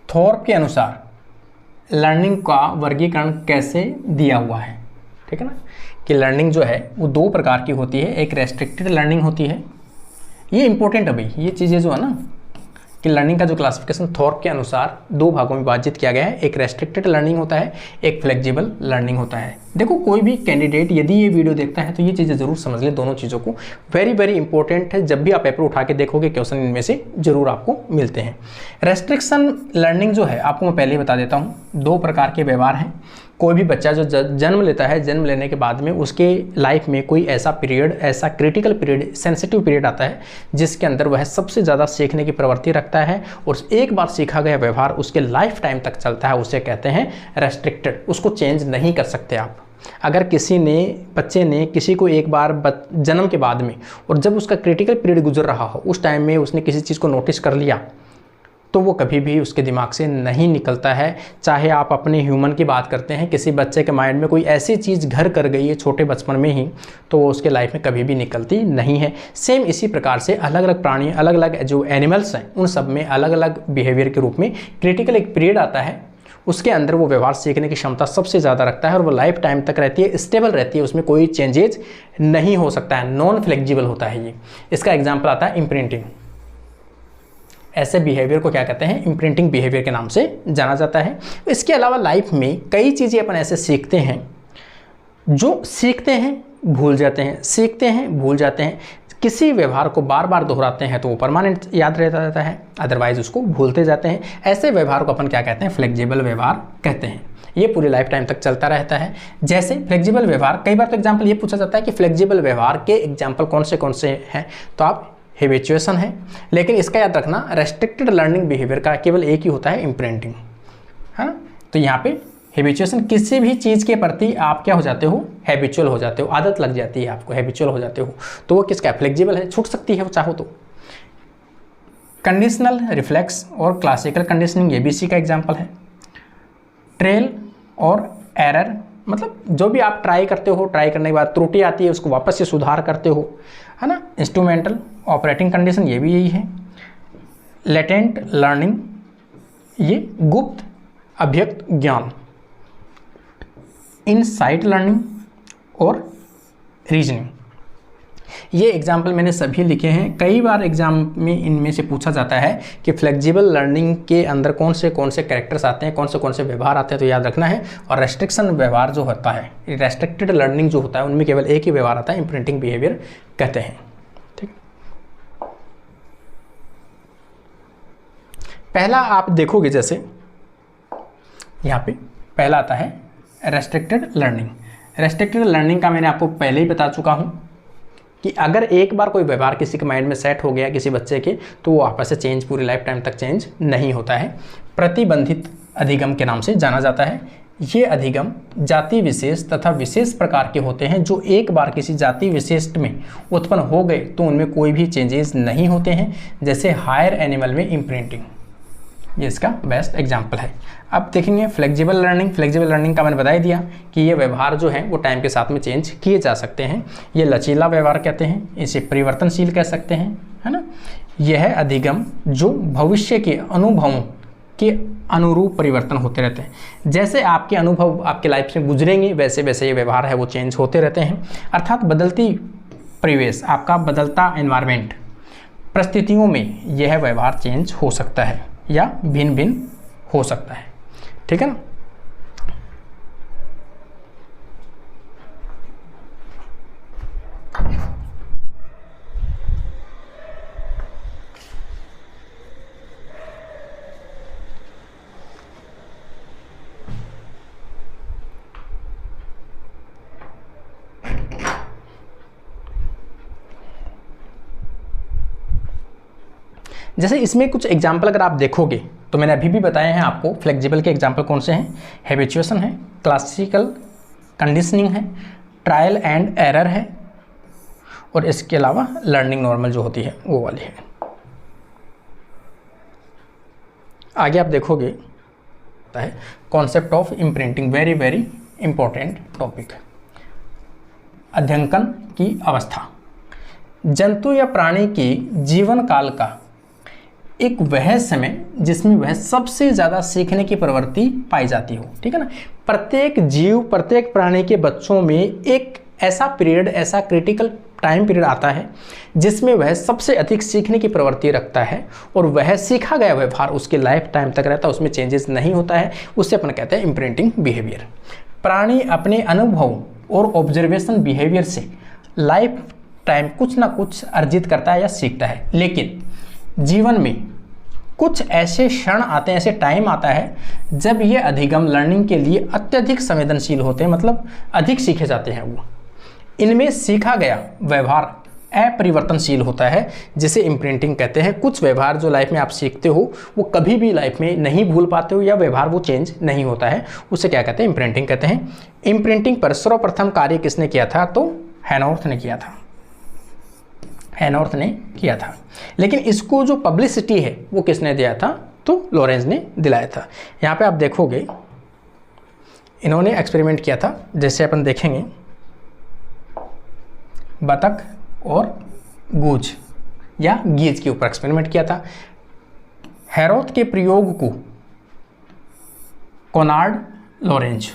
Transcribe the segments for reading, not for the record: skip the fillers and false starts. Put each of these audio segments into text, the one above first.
Thorpe के अनुसार learning का वर्गीकरण कैसे दिया हुआ है, ठीक है ना, कि लर्निंग जो है वो दो प्रकार की होती है, एक रेस्ट्रिक्टेड लर्निंग होती है, ये इंपॉर्टेंट है भाई, ये चीज़ें जो है ना कि लर्निंग का जो क्लासिफिकेशन थॉर्प के अनुसार दो भागों में विभाजित किया गया है, एक रेस्ट्रिक्टेड लर्निंग होता है, एक फ्लेक्सिबल लर्निंग होता है। देखो कोई भी कैंडिडेट यदि ये वीडियो देखता है तो ये चीज़ें जरूर समझ ले, दोनों चीज़ों को, वेरी वेरी इंपॉर्टेंट है, जब भी आप पेपर उठा के देखोगे क्वेश्चन इनमें से जरूर आपको मिलते हैं। रेस्ट्रिक्शन लर्निंग जो है आपको मैं पहले ही बता देता हूँ, दो प्रकार के व्यवहार हैं। कोई भी बच्चा जो जन्म लेता है, जन्म लेने के बाद में उसके लाइफ में कोई ऐसा पीरियड, ऐसा क्रिटिकल पीरियड, सेंसिटिव पीरियड आता है जिसके अंदर वह सबसे ज़्यादा सीखने की प्रवृत्ति रखता है और एक बार सीखा गया व्यवहार उसके लाइफ टाइम तक चलता है, उसे कहते हैं रेस्ट्रिक्टेड, उसको चेंज नहीं कर सकते आप। अगर किसी ने, बच्चे ने किसी को एक बार जन्म के बाद में और जब उसका क्रिटिकल पीरियड गुजर रहा हो उस टाइम में उसने किसी चीज़ को नोटिस कर लिया तो वो कभी भी उसके दिमाग से नहीं निकलता है। चाहे आप अपने ह्यूमन की बात करते हैं, किसी बच्चे के माइंड में कोई ऐसी चीज़ घर कर गई है छोटे बचपन में ही, तो वो उसके लाइफ में कभी भी निकलती नहीं है। सेम इसी प्रकार से अलग अलग प्राणी, अलग अलग जो एनिमल्स हैं, उन सब में अलग अलग बिहेवियर के रूप में क्रिटिकल एक पीरियड आता है, उसके अंदर वो व्यवहार सीखने की क्षमता सबसे ज़्यादा रखता है और वो लाइफ टाइम तक रहती है, स्टेबल रहती है, उसमें कोई चेंजेज नहीं हो सकता है, नॉन फ्लेक्सिबल होता है ये। इसका एग्जाम्पल आता है इम्प्रिंटिंग। ऐसे बिहेवियर को क्या कहते हैं, इम्प्रिंटिंग बिहेवियर के नाम से जाना जाता है। इसके अलावा लाइफ में कई चीज़ें अपन ऐसे सीखते हैं जो सीखते हैं भूल जाते हैं, सीखते हैं भूल जाते हैं। किसी व्यवहार को बार बार दोहराते हैं तो वो परमानेंट याद रहता है, अदरवाइज उसको भूलते जाते हैं। ऐसे व्यवहार को अपन क्या कहते हैं, फ्लेक्सिबल व्यवहार कहते हैं। ये पूरी लाइफ टाइम तक चलता रहता है। जैसे फ्लेक्सिबल व्यवहार, कई बार तो एग्जाम्पल ये पूछा जाता है कि फ्लेक्सिबल व्यवहार के एग्जाम्पल कौन से हैं, तो आप हैबिचुएशन है, लेकिन इसका याद रखना रेस्ट्रिक्टेड लर्निंग बिहेवियर का केवल एक ही होता है, इम्प्रिंटिंग, है ना। तो यहाँ पे हैबिचुएशन, किसी भी चीज़ के प्रति आप क्या हो जाते हो, हैबिचुअल हो जाते हो, आदत लग जाती है आपको, हैबिचुअल हो जाते हो, तो वो किसका, फ्लेक्सिबल है, छूट सकती है वो चाहो तो। कंडीशनल रिफ्लेक्स और क्लासिकल कंडीशनिंग, ये भी इसी का एग्जाम्पल है। ट्रेल और एरर, मतलब जो भी आप ट्राई करते हो, ट्राई करने के बाद त्रुटि आती है उसको वापस से सुधार करते हो, है ना। इंस्ट्रूमेंटल ऑपरेटिंग कंडीशन, ये भी यही है। लेटेंट लर्निंग, ये गुप्त अभिव्यक्त ज्ञान। इनसाइट लर्निंग और रीजनिंग, ये एग्जाम्पल मैंने सभी लिखे हैं। कई बार एग्जाम में इनमें से पूछा जाता है कि फ्लेक्सिबल लर्निंग के अंदर कौन से कैरेक्टर्स आते हैं, कौन से व्यवहार आते हैं, तो याद रखना है। और रेस्ट्रिक्शन व्यवहार जो होता है, रेस्ट्रिक्टेड लर्निंग जो होता है, उनमें केवल एक ही व्यवहार आता है, इम्प्रिंटिंग बिहेवियर कहते हैं, ठीक। पहला आप देखोगे, जैसे यहाँ पे पहला आता है रेस्ट्रिक्टेड लर्निंग। रेस्ट्रिक्टेड लर्निंग का मैंने आपको पहले ही बता चुका हूँ कि अगर एक बार कोई व्यवहार किसी के माइंड में सेट हो गया किसी बच्चे के, तो वो वापस से चेंज पूरी लाइफ टाइम तक चेंज नहीं होता है। प्रतिबंधित अधिगम के नाम से जाना जाता है। ये अधिगम जाति विशेष तथा विशेष प्रकार के होते हैं, जो एक बार किसी जाति विशेष में उत्पन्न हो गए तो उनमें कोई भी चेंजेस नहीं होते हैं। जैसे हायर एनिमल में इम्प्रिंटिंग, ये इसका बेस्ट एग्जाम्पल है। अब देखेंगे फ्लेक्सिबल लर्निंग। फ्लेक्सिबल लर्निंग का मैंने बता ही दिया कि ये व्यवहार जो है वो टाइम के साथ में चेंज किए जा सकते हैं। ये लचीला व्यवहार कहते हैं, इसे परिवर्तनशील कह सकते हैं, है ना। यह है अधिगम जो भविष्य के अनुभवों के अनुरूप परिवर्तन होते रहते हैं। जैसे आपके अनुभव आपके लाइफ से गुजरेंगे वैसे वैसे ये व्यवहार है वो चेंज होते रहते हैं। अर्थात बदलती परिवेश, आपका बदलता एनवायरनमेंट, परिस्थितियों में यह व्यवहार चेंज हो सकता है या भिन्न भिन्न हो सकता है, ठीक है ना। जैसे इसमें कुछ एग्जाम्पल अगर आप देखोगे तो मैंने अभी भी बताए हैं आपको फ्लेक्सिबल के एग्जाम्पल कौन से हैं। हैबिचुएशन है, क्लासिकल कंडीशनिंग है, ट्रायल एंड एरर है, और इसके अलावा लर्निंग नॉर्मल जो होती है वो वाली है। आगे आप देखोगे concept of imprinting, very very important topic. अध्ययन की अवस्था, जंतु या प्राणी की जीवन काल का एक वह समय जिसमें वह सबसे ज़्यादा सीखने की प्रवृत्ति पाई जाती हो। ठीक है ना, प्रत्येक जीव, प्रत्येक प्राणी के बच्चों में एक ऐसा पीरियड, ऐसा क्रिटिकल टाइम पीरियड आता है जिसमें वह सबसे अधिक सीखने की प्रवृत्ति रखता है और वह सीखा गया व्यवहार उसके लाइफ टाइम तक रहता है, उसमें चेंजेस नहीं होता है। उससे अपन कहते हैं इम्प्रिंटिंग बिहेवियर। प्राणी अपने अनुभव और ऑब्जर्वेशन बिहेवियर से लाइफ टाइम कुछ ना कुछ अर्जित करता है या सीखता है, लेकिन जीवन में कुछ ऐसे क्षण आते हैं, ऐसे टाइम आता है जब ये अधिगम लर्निंग के लिए अत्यधिक संवेदनशील होते हैं, मतलब अधिक सीखे जाते हैं। वो इनमें सीखा गया व्यवहार अपरिवर्तनशील होता है, जिसे इम्प्रिंटिंग कहते हैं। कुछ व्यवहार जो लाइफ में आप सीखते हो वो कभी भी लाइफ में नहीं भूल पाते हो, या व्यवहार वो चेंज नहीं होता है, उसे क्या कहते हैं, इम्प्रिंटिंग कहते हैं। इम्प्रिंटिंग पर सर्वप्रथम कार्य किसने किया था? तो हैनॉर्थ ने किया था, हैनॉर्थ ने किया था। लेकिन इसको जो पब्लिसिटी है वो किसने दिया था? तो लॉरेंज ने दिलाया था। यहाँ पे आप देखोगे इन्होंने एक्सपेरिमेंट किया था, जैसे अपन देखेंगे बतख और गूज या गीज के ऊपर एक्सपेरिमेंट किया था। हैरोथ के प्रयोग को कोनार्ड लॉरेंज,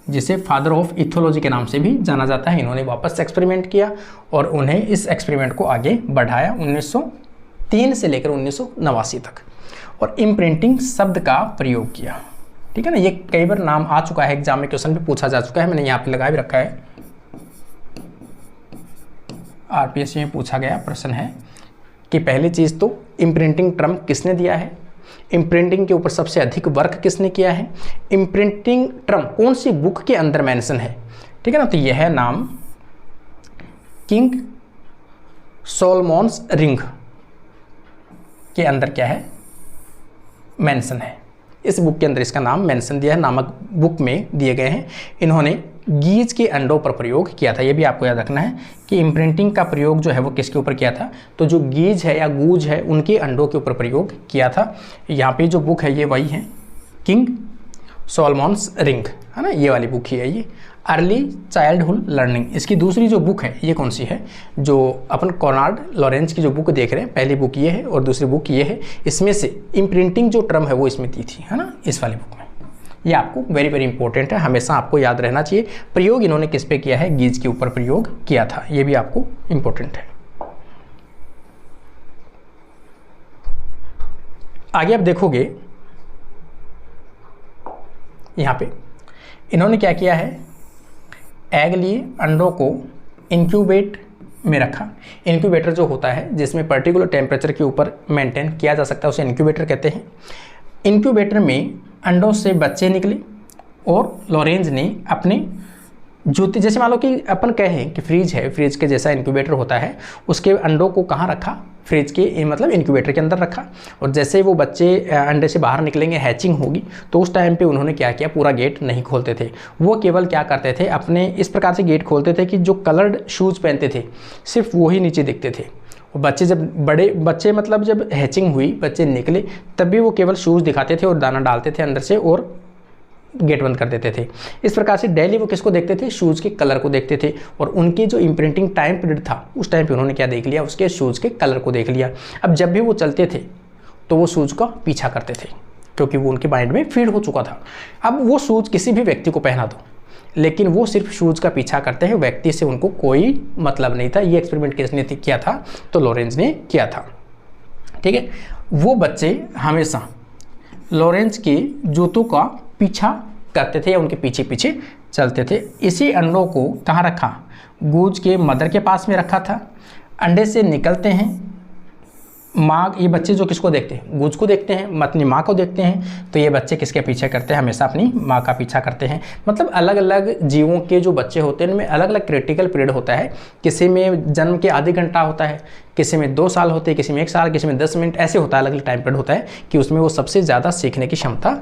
जिसे फादर ऑफ इथोलॉजी के नाम से भी जाना जाता है, इन्होंने वापस एक्सपेरिमेंट किया और उन्हें इस एक्सपेरिमेंट को आगे बढ़ाया 1903 से लेकर 1989 तक, और इम्प्रिंटिंग शब्द का प्रयोग किया। ठीक है ना, ये कई बार नाम आ चुका है, एग्जाम में क्वेश्चन भी पूछा जा चुका है, मैंने यहाँ पे लगा भी रखा है। आरपीएससी में पूछा गया प्रश्न है कि पहली चीज़ तो इम्प्रिंटिंग टर्म किसने दिया है, इम्प्रिंटिंग के ऊपर सबसे अधिक वर्क किसने किया है, इम्प्रिंटिंग टर्म कौन सी बुक के अंदर मेंशन है। ठीक है ना, तो यह नाम किंग सोलोमॉन्स रिंग के अंदर क्या है, मेंशन है। इस बुक के अंदर इसका नाम मेंशन दिया है, नामक बुक में दिए गए हैं। इन्होंने गीज के अंडों पर प्रयोग किया था। ये भी आपको याद रखना है कि इम्प्रिंटिंग का प्रयोग जो है वो किसके ऊपर किया था, तो जो गीज है या गूज है उनके अंडों के ऊपर प्रयोग किया था। यहाँ पे जो बुक है ये वही है, किंग सोलोमॉन्स रिंग, है ना, ये वाली बुक ही है ये, अर्ली चाइल्डहुड लर्निंग। इसकी दूसरी जो बुक है ये कौन सी है, जो अपन कोनार्ड लॉरेंज की जो बुक देख रहे हैं, पहली बुक ये है और दूसरी बुक ये है। इसमें से इम्प्रिंटिंग जो टर्म है वो इसमें दी थी, है ना, इस वाली बुक में। ये आपको वेरी वेरी इंपॉर्टेंट है, हमेशा आपको याद रहना चाहिए। प्रयोग इन्होंने किस पे किया है, गीज के ऊपर प्रयोग किया था, ये भी आपको इंपॉर्टेंट है। आगे आप देखोगे यहाँ पे इन्होंने क्या किया है, एग लिए अंडों को इंक्यूबेट में रखा। इंक्यूबेटर जो होता है जिसमें पर्टिकुलर टेम्परेचर के ऊपर मेंटेन किया जा सकता है, उसे इंक्यूबेटर कहते हैं। इंक्यूबेटर में अंडों से बच्चे निकले और लॉरेंज ने अपने जूते, जैसे मान लो कि अपन कहें कि फ्रिज है, फ्रिज के जैसा इंक्यूबेटर होता है, उसके अंडों को कहाँ रखा, फ्रिज के मतलब इंक्यूबेटर के अंदर रखा। और जैसे वो बच्चे अंडे से बाहर निकलेंगे, हैचिंग होगी, तो उस टाइम पे उन्होंने क्या किया, पूरा गेट नहीं खोलते थे। वो केवल क्या करते थे, अपने इस प्रकार से गेट खोलते थे कि जो कलर्ड शूज़ पहनते थे सिर्फ वो ही नीचे दिखते थे। बच्चे जब बड़े बच्चे मतलब जब हैचिंग हुई, बच्चे निकले, तब भी वो केवल शूज़ दिखाते थे और दाना डालते थे अंदर से और गेट बंद कर देते थे। इस प्रकार से डेली वो किसको देखते थे, शूज़ के कलर को देखते थे। और उनकी जो इम्प्रिंटिंग टाइम पीरियड था उस टाइम पे उन्होंने क्या देख लिया, उसके शूज़ के कलर को देख लिया। अब जब भी वो चलते थे तो वो शूज़ का पीछा करते थे, क्योंकि वो उनके माइंड में फीड हो चुका था। अब वो शूज़ किसी भी व्यक्ति को पहना दो, लेकिन वो सिर्फ शूज़ का पीछा करते हैं, व्यक्ति से उनको कोई मतलब नहीं था। ये एक्सपेरिमेंट किसने किया था, तो लॉरेंज ने किया था। ठीक है, वो बच्चे हमेशा लॉरेंज के जूतों का पीछा करते थे या उनके पीछे पीछे चलते थे। इसी अंडों को कहाँ रखा, गूज के मदर के पास में रखा था। अंडे से निकलते हैं, माँ, ये बच्चे जो किसको देखते हैं, गूज को देखते हैं, अपनी माँ को देखते हैं। तो ये बच्चे किसके पीछे करते हैं, हमेशा अपनी माँ का पीछा करते हैं। मतलब अलग अलग जीवों के जो बच्चे होते हैं उनमें अलग अलग क्रिटिकल पीरियड होता है। किसी में जन्म के आधे घंटा होता है, किसी में 2 साल होते हैं, किसी में 1 साल, किसी में 10 मिनट, ऐसे होता है, अलग अलग टाइम पीरियड होता है कि उसमें वो सबसे ज़्यादा सीखने की क्षमता